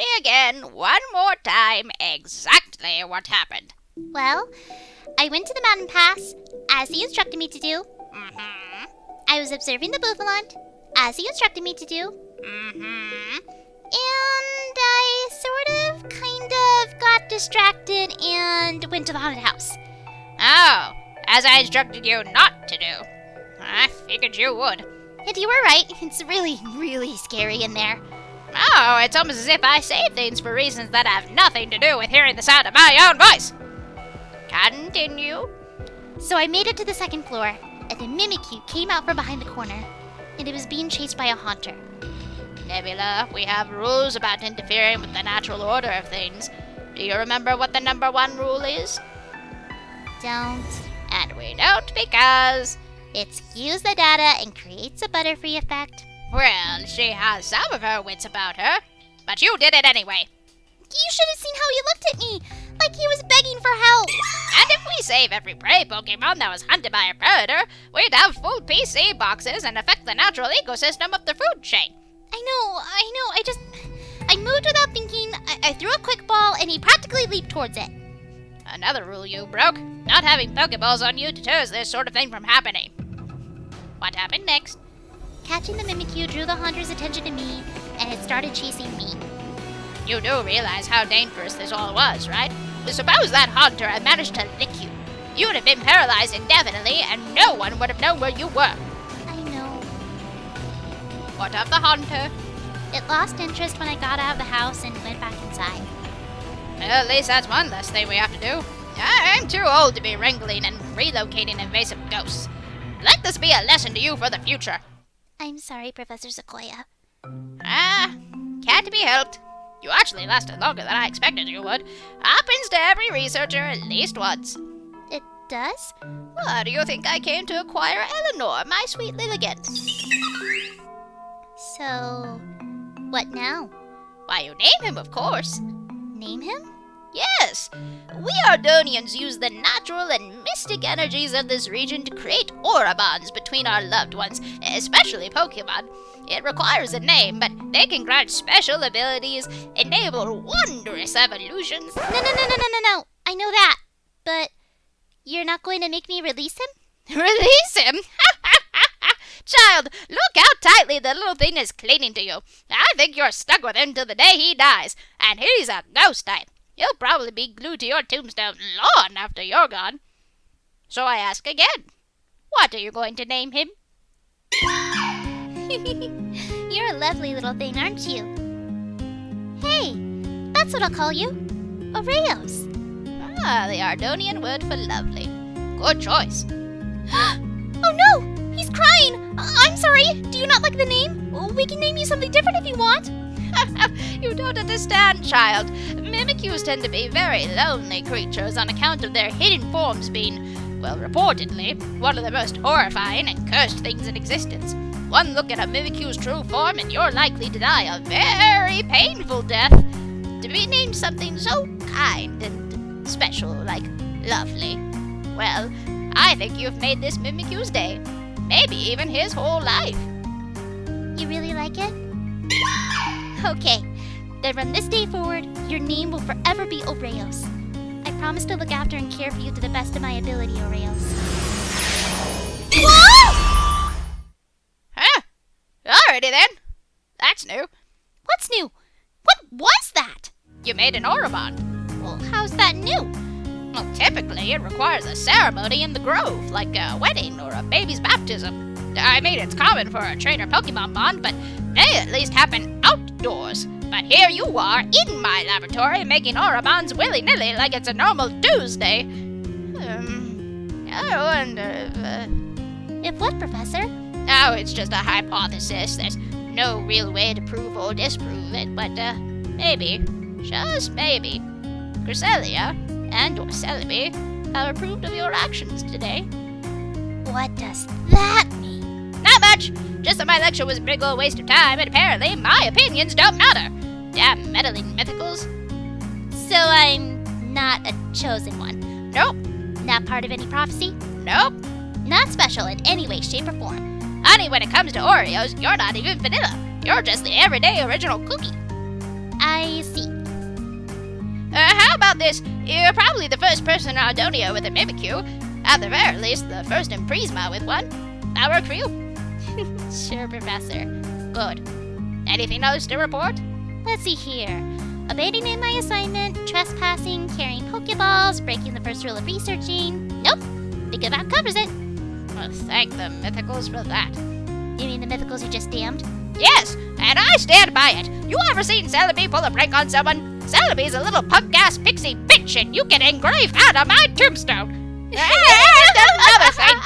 me again, one more time, exactly what happened. Well, I went to the mountain pass, as he instructed me to do. Mm-hmm. I was observing the boufflant, as he instructed me to do. Mm-hmm. And I kind of got distracted and went to the haunted house. Oh, as I instructed you not to do. I figured you would. And you were right. It's really, really scary in there. Oh, it's almost as if I say things for reasons that have nothing to do with hearing the sound of my own voice. Continue. So I made it to the second floor, and a Mimikyu came out from behind the corner, and it was being chased by a haunter. Nebula, we have rules about interfering with the natural order of things. Do you remember what the number 1 rule is? Don't. And we don't because... it skews the data and creates a Butterfree effect. Well, she has some of her wits about her, but you did it anyway. You should have seen how he looked at me, like he was begging for help. And if we save every prey Pokemon that was hunted by a predator, we'd have full PC boxes and affect the natural ecosystem of the food chain. I know. I moved without thinking, I threw a quick ball, and he practically leaped towards it. Another rule you broke. Not having Pokeballs on you deters this sort of thing from happening. What happened next? Catching the Mimikyu drew the hunter's attention to me, and it started chasing me. You do realize how dangerous this all was, right? Suppose that hunter had managed to lick you. You would have been paralyzed indefinitely, and no one would have known where you were. I know. What of the hunter? It lost interest when I got out of the house and went back inside. Well, at least that's one less thing we have to do. I'm too old to be wrangling and relocating invasive ghosts. Let this be a lesson to you for the future. I'm sorry, Professor Sequoia. Can't be helped. You actually lasted longer than I expected you would. Happens to every researcher at least once. It does? Well, do you think I came to acquire Eleanor, my sweet Lilligant? So, what now? Why, you name him, of course. Name him? Yes. We Ardonians use the natural and mystic energies of this region to create aura bonds between our loved ones, especially Pokemon. It requires a name, but they can grant special abilities, enable wondrous evolutions. No. I know that. But you're not going to make me release him? Release him? Child, look how tightly the little thing is clinging to you. I think you're stuck with him till the day he dies, and he's a ghost type. He'll probably be glued to your tombstone long after you're gone. So I ask again, what are you going to name him? You're a lovely little thing, aren't you? Hey, that's what I'll call you. Oreos. Ah, the Ardonian word for lovely. Good choice. Oh no! He's crying! I'm sorry! Do you not like the name? We can name you something different if you want. You don't understand, child. Mimikyus tend to be very lonely creatures on account of their hidden forms being, well, reportedly, one of the most horrifying and cursed things in existence. One look at a Mimikyu's true form and you're likely to die a very painful death. To be named something so kind and special, like lovely. Well, I think you've made this Mimikyu's day. Maybe even his whole life. You really like it? Okay, then from this day forward, your name will forever be Oreos. I promise to look after and care for you to the best of my ability, Oreos. Whoa! Huh? Alrighty then. That's new. What's new? What was that? You made an aura bond. Well, how's that new? Well, typically it requires a ceremony in the grove, like a wedding or a baby's baptism. I mean, it's common for a trainer Pokemon bond, but they at least happen outdoors. But here you are, in my laboratory, making aura bonds willy-nilly like it's a normal Tuesday. I wonder If what, Professor? Oh, it's just a hypothesis. There's no real way to prove or disprove it, but maybe, just maybe, Cresselia and or Celebi have approved of your actions today. What does that mean? Not much. Just that my lecture was a big old waste of time, and apparently my opinions don't matter. Damn meddling mythicals. So I'm not a chosen one? Nope. Not part of any prophecy? Nope. Not special in any way, shape, or form? Honey, when it comes to Oreos, you're not even vanilla. You're just the everyday original cookie. I I see. How about this? You're probably the first person in Ardonia with a Mimikyu. At the very least, the first in Prisma with one. That work for you? Sure, Professor. Good. Anything else to report? Let's see here. Abandoning my assignment, trespassing, carrying Pokeballs, breaking the first rule of researching. Nope. Think about covers it. Well, thank the Mythicals for that. You mean the Mythicals you just damned? Yes, and I stand by it. You ever seen T.L.P.C pull a prank on someone? T.L.P.C's a little punk-ass pixie bitch, and you can engrave that on my tombstone. And another thing.